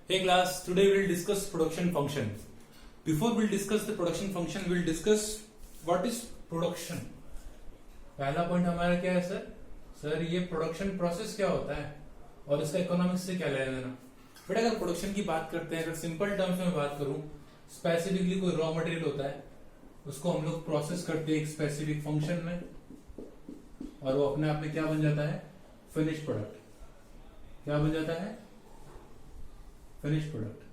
Hey class, today we'll discuss production function. Before we'll discuss the production function, we'll discuss what is production. पहला point हमारा क्या है sir ये production process क्या होता है और इसका इकोनॉमिक्स से क्या लेना देना। बट अगर प्रोडक्शन की बात करते हैं, अगर सिंपल टर्म्स में बात करूं, स्पेसिफिकली कोई रॉ मटेरियल होता है, उसको हम लोग प्रोसेस करते हैं एक स्पेसिफिक फंक्शन में और वो अपने आप में क्या बन जाता है, फिनिश प्रोडक्ट। क्या बन जाता है, फिनिश प्रोडक्ट।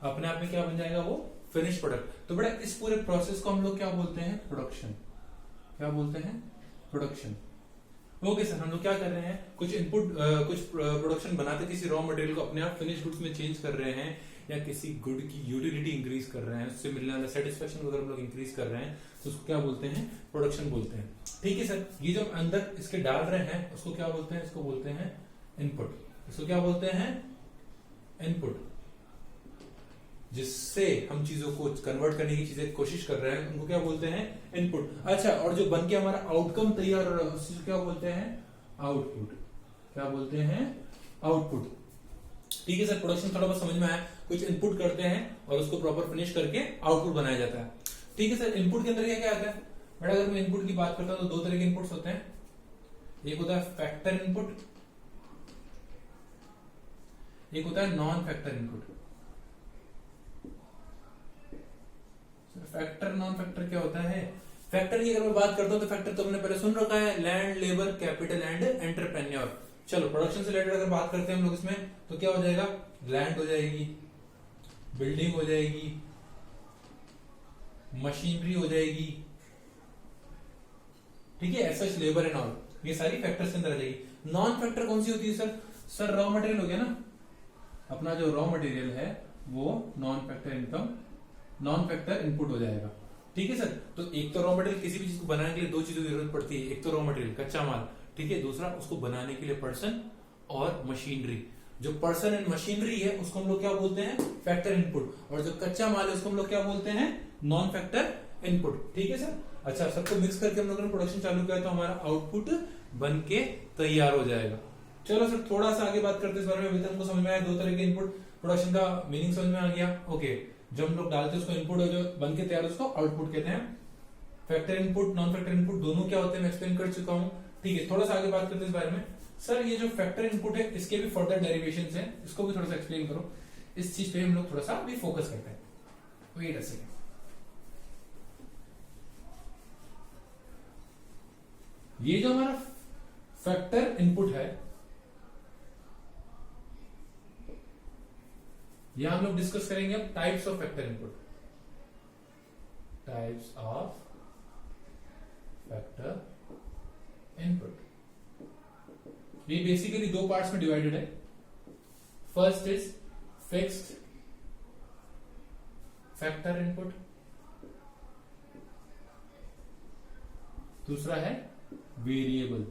अपने आप में क्या बन जाएगा, वो फिनिश प्रोडक्ट। तो बेटा इस पूरे प्रोसेस को हम लोग क्या बोलते हैं, प्रोडक्शन। क्या बोलते हैं, प्रोडक्शन। ओके सर, हम लोग क्या कर रहे हैं, कुछ इनपुट कुछ प्रोडक्शन बनाते, किसी रॉ मटेरियल को अपने आप फिनिश गुड्स में चेंज कर रहे हैं या किसी गुड की यूटिलिटी इंक्रीज कर रहे हैं, उससे मिलने वाला सेटिस्फेक्शन अगर हम लोग इंक्रीज कर रहे हैं तो उसको क्या बोलते हैं, प्रोडक्शन बोलते हैं। ठीक है सर, ये जो अंदर इसके डाल रहे हैं उसको क्या बोलते हैं, इसको बोलते हैं इनपुट। इसको क्या बोलते हैं, इनपुट। जिससे हम चीजों को कन्वर्ट करने की चीजें कोशिश कर रहे हैं उनको क्या बोलते हैं, इनपुट। अच्छा, और जो बन के हमारा आउटकम तैयार हो रहा है उसको क्या बोलते हैं, आउटपुट। क्या बोलते हैं, आउटपुट। ठीक है सर, प्रोडक्शन थोड़ा बहुत समझ में आया। कुछ इनपुट करते हैं और उसको प्रॉपर फिनिश करके आउटपुट बनाया जाता है। ठीक है सर, इनपुट के अंदर क्या क्या आता है बेटा, अगर मैं इनपुट की बात करता हूं तो दो तरह के इनपुट्स होते हैं। एक होता है फैक्टर इनपुट, एक होता है non factor input. Factor non factor क्या होता है, फैक्टर की अगर मैं बात करता हूं तो फैक्टर तो हमने पहले सुन रखा है, land, labour, capital and entrepreneur. चलो प्रोडक्शन से रिलेटेड अगर बात करते हैं हम लोग इसमें तो क्या हो जाएगा, लैंड हो जाएगी, बिल्डिंग हो जाएगी, मशीनरी हो जाएगी। ठीक है, as such labour and all, ये सारी फैक्टर्स के अंदर आ जाएगी। नॉन फैक्टर कौन सी होती है सर रॉ मटेरियल हो गया ना, अपना जो रॉ मटेरियल है वो non factor income, non factor input हो जाएगा। ठीक है सर, तो एक तो रॉ मटेरियल, किसी भी चीज को बनाने के लिए दो चीजों की जरूरत पड़ती है, एक तो रॉ मटेरियल कच्चा माल, ठीक है, दूसरा उसको बनाने के लिए पर्सन और मशीनरी। जो पर्सन एंड मशीनरी है उसको हम लोग क्या बोलते हैं, फैक्टर इनपुट, और जो कच्चा माल है उसको हम लोग क्या बोलते हैं, नॉन फैक्टर इनपुट। ठीक है सर। अच्छा, सबको मिक्स करके हम लोगों ने प्रोडक्शन चालू किया तो हमारा आउटपुट बन के तैयार हो जाएगा। चलो सर, थोड़ा सा आगे बात करते हैं इस बारे में। अभी तक हमको समझ में आया दो तरह के इनपुट, प्रोडक्शन का मीनिंग समझ में आ गया। ओके, जब हम लोग डालते हैं उसको इनपुट, और जो बन के तैयार उसको आउटपुट कहते हैं। Factor input, non factor input दोनों क्या होते हैं मैं एक्सप्लेन कर चुका हूं। ठीक है, थोड़ा सा आगे बात करते हैं इस बारे में। सर ये जो फैक्टर इनपुट है इसके भी फर्दर डेरिवेशंस हैं, इसको भी थोड़ा सा एक्सप्लेन करो। इस चीज पे हम लोग थोड़ा सा भी फोकस करते हैं। Wait a second. ये जो हमारा फैक्टर इनपुट है यहां हम लोग डिस्कस करेंगे अब types of factor input. Types of factor input, ये बेसिकली दो पार्ट्स में डिवाइडेड है। First is fixed factor input, दूसरा है वेरिएबल।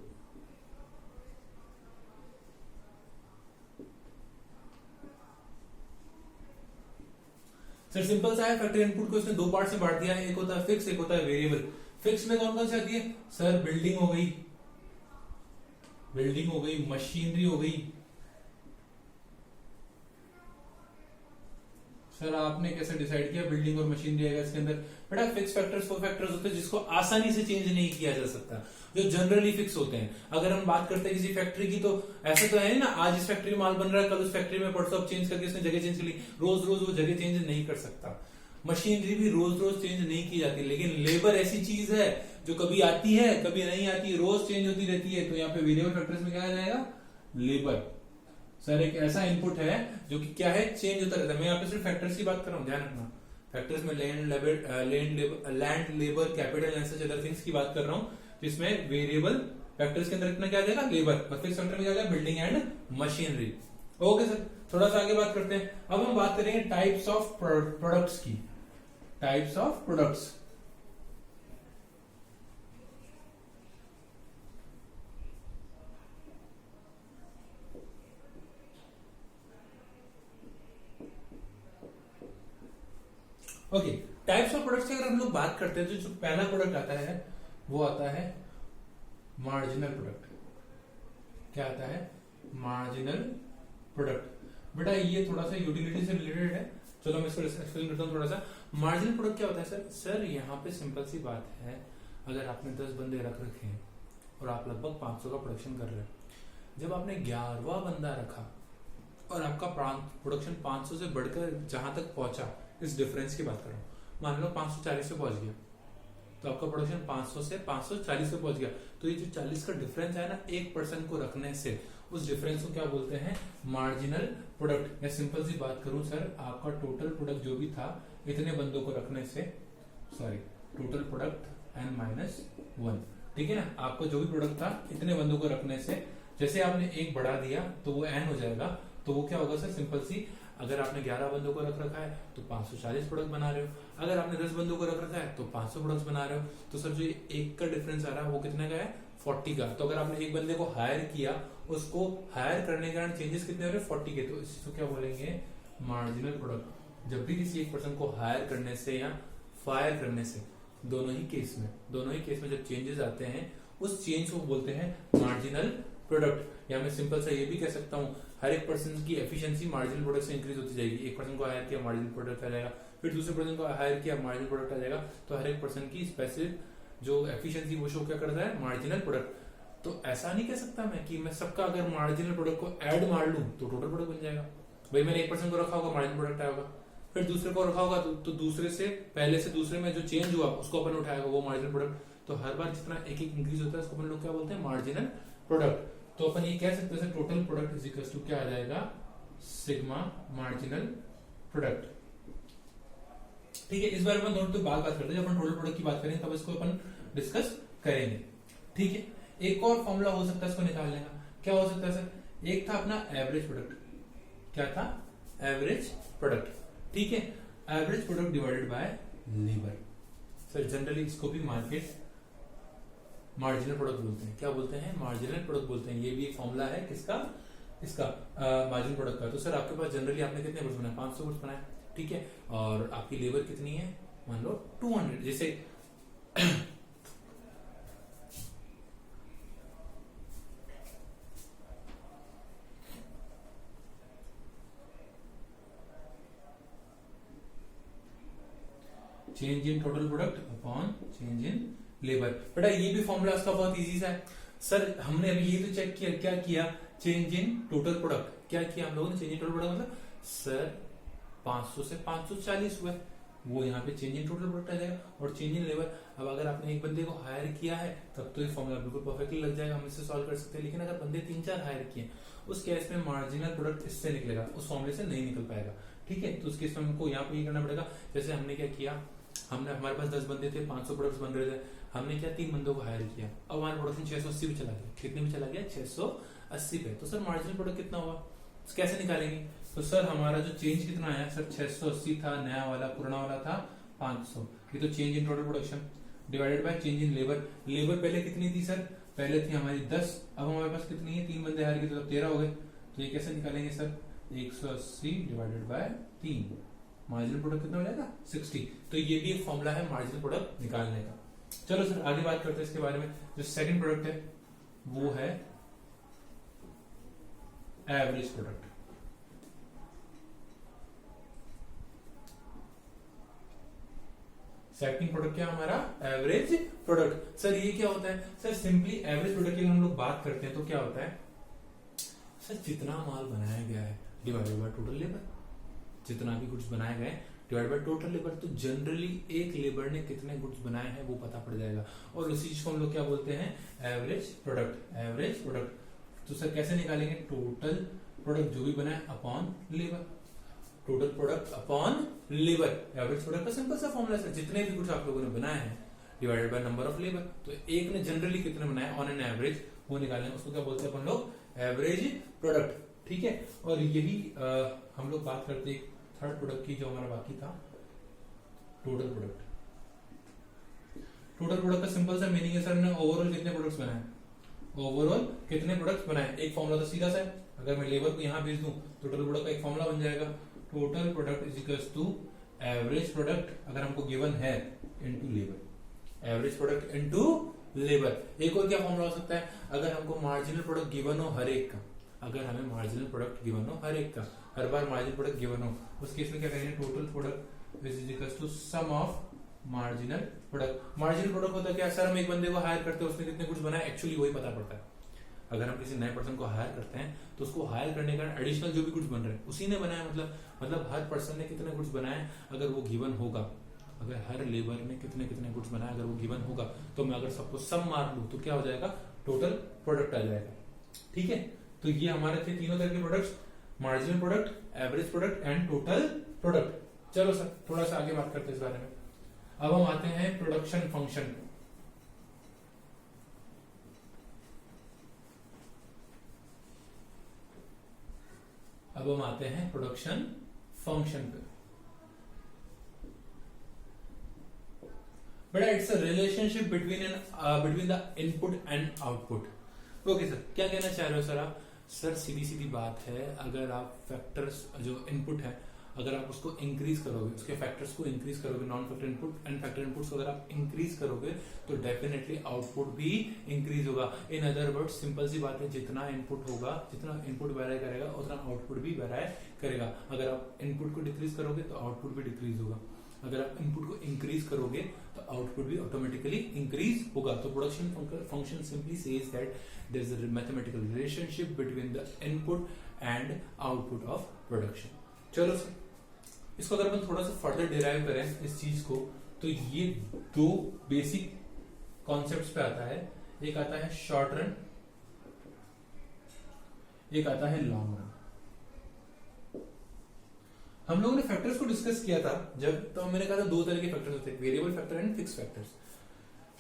सर सिंपल सा है, फैक्टर इनपुट को इसने दो पार्ट में बांट दिया है, एक होता है फिक्स, एक होता है वेरिएबल। फिक्स में कौन कौन सी आती है सर, बिल्डिंग हो गई, बिल्डिंग हो गई, मशीनरी हो गई। सर आपने कैसे डिसाइड किया बिल्डिंग और मशीनरी आएगा इसके अंदर, बेटा फिक्स फैक्टर्स वो फैक्टर्स होते हैं जिसको आसानी से चेंज नहीं किया जा सकता, जो जनरली फिक्स होते हैं। अगर हम बात करते हैं किसी फैक्ट्री की तो ऐसा तो है ना, आज इस फैक्ट्री में माल बन रहा है, कल उस फैक्ट्री में परसों चेंज करके उसने जगह चेंज कर ली, रोज रोज वो जगह चेंज नहीं कर सकता। मशीनरी भी रोज रोज चेंज नहीं की जाती, लेकिन लेबर ऐसी चीज है जो कभी आती है कभी नहीं आती, रोज चेंज होती रहती है। तो यहाँ पे वेरिएबल फैक्टर्स में क्या आ जाएगा, लेबर। सर एक ऐसा इनपुट है जो कि क्या है, चेंज होता रहता है। मैं यहाँ पे सिर्फ फैक्टर्स की बात कर रहा हूँ, ध्यान रखना। फैक्टर्स में land, labour, capital and such other things की बात कर रहा हूँ, जिसमें वेरिएबल फैक्टर्स के अंदर कितना क्या आ जाएगा, लेबर। फिक्स फैक्टर में क्या आ जाएगा, building and machinery. Okay sir, थोड़ा सा आगे बात करते हैं। अब हम बात करेंगे टाइप्स ऑफ प्रोडक्ट्स की। Types of products, okay. Types of products की अगर हम लोग बात करते हैं तो जो पहला प्रोडक्ट आता है वो आता है मार्जिनल प्रोडक्ट। क्या आता है, मार्जिनल प्रोडक्ट। बेटा ये थोड़ा सा यूटिलिटी से रिलेटेड है, चलो मैं इसको एक्सप्लेन करता हूँ थोड़ा सा। मार्जिनल प्रोडक्ट क्या होता है सर? सर यहाँ पे सिंपल सी बात है, अगर आपने 10 बंदे रख रखे हैं और आप लगभग 500 का प्रोडक्शन कर रहे हैं, जब आपने 11वां बंदा रखा और आपका प्रोडक्शन 500 से बढ़कर जहां तक पहुंचा, इस डिफरेंस की बात कर रहा हूं, मान लो 540 पे पहुंच गया, तो आपका प्रोडक्शन 500 से 540 पे पहुंच गया, तो ये जो 40 का डिफरेंस है ना एक पर्सन को रखने से, उस डिफरेंस को क्या बोलते हैं? Marginal product. या सिंपल सी बात करूं सर, आपका टोटल प्रोडक्ट जो भी था इतने बंदों को रखने से, सॉरी टोटल प्रोडक्ट n-1, ठीक है ना, आपको जो भी प्रोडक्ट था इतने बंदों को रखने से, जैसे आपने एक बढ़ा दिया तो वो n हो जाएगा, तो वो क्या होगा सर? सिंपल सी, अगर आपने 11 बंदों को रख रखा है तो 540 प्रोडक्ट बना रहे हो, अगर आपने 10 बंदों को रख रखा है तो 500 प्रोडक्ट बना रहे हो, तो सर जो एक का डिफरेंस आ रहा है वो कितने का है? 40 का। तो अगर आपने एक बंदे को हायर किया, उसको हायर करने के कारण चेंजेस कितने हो रहे हैं? 40 के। तो इसको क्या बोलेंगे? Marginal product. जब भी किसी एक पर्सन को हायर करने से या फायर करने से, दोनों ही केस में जब चेंजेस आते हैं, उस चेंज को बोलते हैं मार्जिनल प्रोडक्ट। या मैं सिंपल सा ये भी कह सकता हूँ, हर एक पर्सन की एफिशिएंसी मार्जिनल प्रोडक्ट से इंक्रीज होती जाएगी। एक पर्सन को हायर किया, मार्जिनल प्रोडक्ट आ जाएगा, फिर दूसरे पर्सन को हायर किया, मार्जिनल प्रोडक्ट आ जाएगा। तो हर एक पर्सन की स्पेसिफिक जो एफिशिएंसी वो शो क्या करता है? Marginal product. तो ऐसा नहीं कह सकता मैं कि मैं सबका अगर मार्जिनल प्रोडक्ट को ऐड मार लूं तो टोटल प्रोडक्ट बन जाएगा। भाई मैंने एक पर्सन को रखा होगा, मार्जिनल प्रोडक्ट आया होगा, फिर दूसरे को रखा होगा तो दूसरे से, पहले से दूसरे में जो चेंज हुआ उसको अपन उठाएगा, वो मार्जिनल प्रोडक्ट। तो हर बार जितना एक एक इंक्रीज होता है उसको अपन लोग क्या बोलते हैं? Marginal product. तो अपन ये कह सकते हैं total product is equal to क्या आ जाएगा? Sigma marginal product. ठीक है, इस बारे में दोनों तो बात करते हैं, जब अपन टोटल प्रोडक्ट की बात करेंगे तब इसको अपन डिस्कस करेंगे। ठीक है, एक और फॉर्मूला हो सकता है इसको निकालने का, क्या हो सकता है सर? एक था अपना एवरेज प्रोडक्ट, क्या था? Average product. ठीक है, average product divided by labour. Sir generally इसको भी मार्केट मार्जिनल प्रोडक्ट बोलते हैं। क्या बोलते हैं? मार्जिनल प्रोडक्ट बोलते हैं। ये भी एक फॉर्मूला है किसका? इसका मार्जिनल प्रोडक्ट का। तो सर आपके पास जनरली आपने कितने गुड्स बनाए? 500 गुड्स बनाए, ठीक है, और आपकी लेबर कितनी है? मान लो 200। जैसे change in total product upon change in labour. बेटा ये भी फॉर्मूला इसका बहुत इजी सा है सर। हमने अभी ये तो चेक किया, क्या किया? Change in total product. क्या किया हम लोगों ने? चेंज इन टोटल प्रोडक्ट मतलब सर 500 से 540 हुआ, वो यहाँ पे चेंज इन टोटल प्रोडक्ट आ जाएगा। और चेंज इन लेबर, अब अगर आपने एक बंदे को हायर किया है तब तो ये फॉर्मूला बिल्कुल परफेक्टली लग जाएगा, हम इससे सॉल्व कर सकते हैं। लेकिन अगर बंदे 3-4 हायर किए, उस केस में मार्जिनल प्रोडक्ट इससे निकलेगा, उस फॉर्मूले से नहीं निकल पाएगा। ठीक है, तो उस केस में हमको यहाँ पे ये करना पड़ेगा। जैसे हमने क्या किया, हमने हमारे पास 10 बंदे थे, 500 प्रोडक्ट्स बन रहे थे, हमने क्या 3 बंदों को हायर किया, अब हमारा प्रोडक्शन 680 पे चला गया। कितने में चला गया? 680 पे। तो सर मार्जिनल प्रोडक्ट कितना हुआ, कैसे निकालेंगे? तो सर हमारा जो चेंज कितना आया सर? 680 था नया वाला, पुराना वाला था 500। ये तो change in total production divided by change in labour. Labour पहले कितनी थी सर? पहले थी हमारी 10, अब हमारे पास कितनी है? 3 बंदे हायर किए तो 13 हो गए। तो ये कैसे निकालेंगे sir? 180 divided by 3, marginal product कितना हो जाएगा? 60। तो ये भी एक फॉर्मूला है मार्जिनल प्रोडक्ट निकालने का। चलो सर आगे बात करते हैं इसके बारे में। जो सेकंड प्रोडक्ट है वो है एवरेज प्रोडक्ट। सेकंड प्रोडक्ट क्या हमारा? Average product. सर ये क्या होता है? सर सिंपली एवरेज प्रोडक्ट की हम लोग बात करते हैं तो क्या होता है सर? जितना माल बनाया गया है डिवाइडेड बाय टोटल लेबर, जितना भी गुड्स बनाए गए डिवाइड बाय टोटल लेबर। तो जनरली एक लेबर ने कितने गुड्स बनाए हैं वो पता पड़ जाएगा, और उसी चीज को हम लोग क्या बोलते हैं? Average product. Average product. तो सर कैसे निकालेंगे? टोटल प्रोडक्ट जो भी बनाए upon labour, total product upon labour. Average product का सिंपल सा फॉर्मूला है, जितने भी गुड्स आप लोगों ने बनाए हैं divided by number of labour. तो एक ने जनरली कितने बनाए ऑन एन एवरेज, वो निकालेंगे, उसको क्या बोलते हैं अपन लोग? Average product. ठीक है, और यही हम लोग बात करते हैं थर्ड प्रोडक्ट की, जो हमारा बाकी था टोटल प्रोडक्ट। टोटल प्रोडक्ट का सिंपल सा मीनिंग है सर ने ओवरऑल कितने प्रोडक्ट्स बनाए, ओवरऑल कितने प्रोडक्ट्स बनाए। एक फॉर्मूला तो सीधा सा है, अगर मैं लेबर को यहां भेज दूं तो टोटल प्रोडक्ट का एक फॉर्मूला बन जाएगा, total product is equal to average product अगर हमको गिवन है into labour, average product into labour. एक और क्या फॉर्मूला हो सकता है, अगर हमको मार्जिनल प्रोडक्ट गिवन हो हर एक का, अगर हमें मार्जिनल प्रोडक्ट गिवन हो हर एक का, हर बार मार्जिनल प्रोडक्ट गिवन हो, उस केस में क्या करेंगे, total product is equal to sum of marginal product. Marginal product होता है क्या सर, हम एक बंदे को हायर करते हैं, उसने कितने गुड्स बनाए एक्चुअली वही पता पड़ता है। अगर हम किसी नए पर्सन को हायर करते हैं तो उसको हायर करने का एडिशनल जो भी गुड्स बन रहे हैं उसी ने बनाया, मतलब हर पर्सन ने कितने गुड्स बनाए अगर वो गिवन होगा, अगर हर लेबर ने कितने कितने गुड्स बनाए अगर वो गिवन होगा, तो मैं अगर सबको सम मार लूं तो क्या हो जाएगा, टोटल प्रोडक्ट आ जाएगा। ठीक है, तो ये हमारे थे तीनों तरह के products, marginal product, average product and total product. चलो सर थोड़ा सा आगे बात करते हैं इस बारे में। अब हम आते हैं प्रोडक्शन फंक्शन। अब हम आते हैं प्रोडक्शन फंक्शन पे। बेटा it's a relationship between the input and output. Okay sir, क्या कहना चाह रहे हो सर आप? सर सीधी सीधी बात है, अगर आप फैक्टर्स जो इनपुट है अगर आप उसको इंक्रीज करोगे, उसके फैक्टर्स को इंक्रीज करोगे, non factor input and factor inputs को अगर आप इंक्रीज करोगे तो डेफिनेटली आउटपुट भी इंक्रीज होगा। इन अदर वर्ड्स सिंपल सी बात है, जितना इनपुट होगा, जितना इनपुट वेराई करेगा उतना आउटपुट भी वेराई करेगा। अगर आप इनपुट को डिक्रीज करोगे तो आउटपुट भी डिक्रीज होगा, अगर आप इनपुट को इंक्रीज करोगे तो आउटपुट भी ऑटोमेटिकली इंक्रीज होगा। तो production function simply says that there is a mathematical relationship between the input and output of production. चलो सर, इसको अगर अपन थोड़ा सा फर्दर डिराइव करें इस चीज को, तो ये दो बेसिक कॉन्सेप्ट्स पे आता है। एक आता है शॉर्ट रन, एक आता है लॉन्ग रन। हम लोगों ने फैक्टर्स को डिस्कस किया था जब, तो मैंने कहा था दो तरह के फैक्टर्स होते हैं, variable factor and fix factors.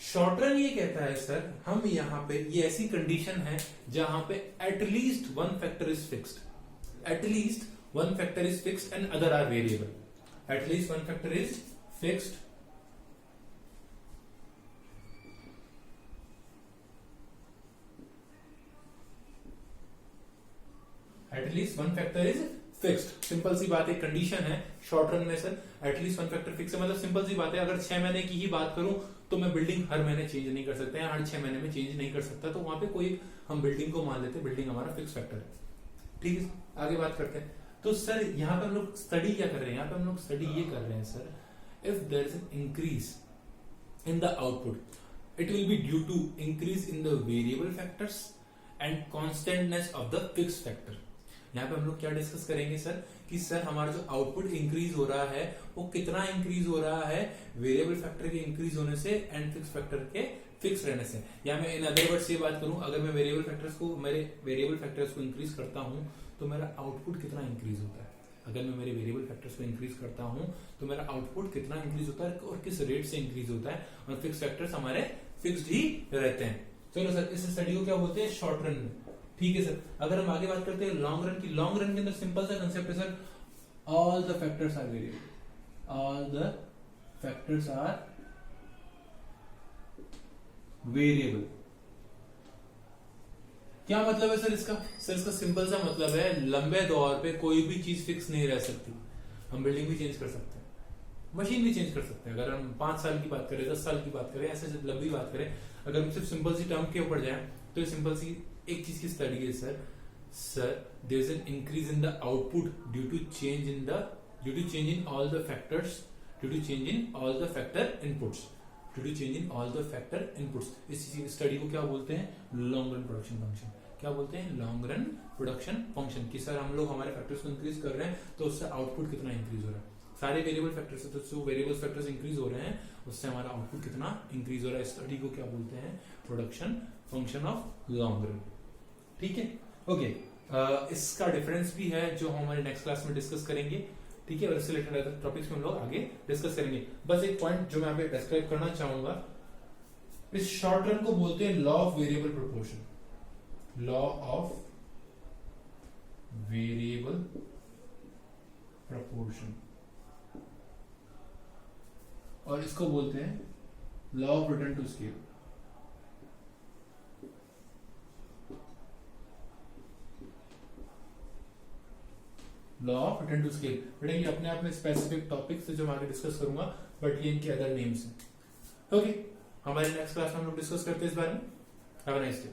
Short run ये कहता है सर, हम यहाँ पे ये ऐसी कंडीशन है जहां पे at least one factor is fixed, at least one factor is fixed and other are variable. At least one factor is fixed at least one factor is fixed। Simple सी बात है, कंडीशन है शॉर्ट रन में sir, at least one factor fix है। मतलब simple सी बात है, अगर 6 महीने की ही बात करूं तो मैं बिल्डिंग हर महीने चेंज नहीं कर सकते हैं, हर 6 महीने में चेंज नहीं कर सकता, तो वहां पे कोई हम बिल्डिंग को मान लेते हैं, बिल्डिंग हमारा फिक्स फैक्टर है। ठीक है, आगे बात करते हैं। तो सर यहां पर हम लोग स्टडी क्या कर रहे हैं, यहां पर हम लोग स्टडी ये कर रहे हैं sir, if there is an increase in the output it will be due to increase in the variable factors and constantness of the fix factor. यहाँ पे हम लोग क्या डिस्कस करेंगे सर, कि सर हमारा जो आउटपुट इंक्रीज हो रहा है वो कितना इंक्रीज हो रहा है, वेरिएबल फैक्टर के इंक्रीज होने से एंड फिक्स फैक्टर के फिक्स रहने से। या मैं इन अदर वर्ड्स ये बात करूं, अगर मैं वेरिएबल फैक्टर्स को इंक्रीज करता हूं तो मेरा आउटपुट कितना इंक्रीज होता है। अगर मैं मेरे वेरिएबल फैक्टर्स को इंक्रीज करता हूं तो मेरा आउटपुट कितना इंक्रीज होता है और किस रेट से इंक्रीज होता है, और फिक्स फैक्टर्स हमारे फिक्स्ड ही रहते हैं। चलो सर, इस स्टडी को क्या बोलते हैं, शॉर्ट रन में। ठीक है सर, अगर हम आगे बात करते हैं लॉन्ग रन की, लॉन्ग रन के अंदर सिंपल सा कंसेप्ट है sir, all the factors are variable, all the factors are variable. क्या मतलब है सर इसका? सर इसका सिंपल सा मतलब है, लंबे दौर पे कोई भी चीज फिक्स नहीं रह सकती। हम बिल्डिंग भी चेंज कर सकते हैं, मशीन भी चेंज कर सकते हैं। अगर हम 5 साल की बात करें, 10 साल की बात करें, ऐसे लंबी बात करें, अगर हम सिर्फ सिंपल सी टर्म के ऊपर जाए तो सिंपल सी एक चीज की स्टडी है sir, there is an increase in the output due to change in all the factors, due to change in all the factor inputs, due to change in all the factor inputs. इस study को क्या बोलते हैं, long run production function. क्या बोलते हैं, long run production function. कि sir हम लोग हमारे फैक्टर्स को इंक्रीज कर रहे हैं तो उससे आउटपुट कितना इंक्रीज हो रहा है, सारे वेरिएबल फैक्टर्स, तो जो वेरिएबल फैक्टर्स इंक्रीज हो रहे हैं उससे हमारा आउटपुट कितना इंक्रीज हो रहा है। इस स्टडी को क्या बोलते हैं, production function of long run. ठीक है, ओके। इसका डिफरेंस भी है जो हम हमारे नेक्स्ट क्लास में डिस्कस करेंगे। ठीक है, और इससे रिलेटेड टॉपिक्स में हम लोग आगे डिस्कस करेंगे। बस एक पॉइंट जो मैं यहाँ पे डिस्क्राइब करना चाहूंगा, इस शॉर्ट रन को बोलते हैं law of variable proportion, law of variable proportion, और इसको बोलते हैं law of return to scale. Law of return to scale बेटा ये अपने आप में स्पेसिफिक टॉपिक्स है जो मैं आगे डिस्कस करूंगा, बट ये इनके अदर नेम्स हैं। ओके, हमारे नेक्स्ट क्लास में हम लोग डिस्कस करते हैं इस बारे में। Have a nice day.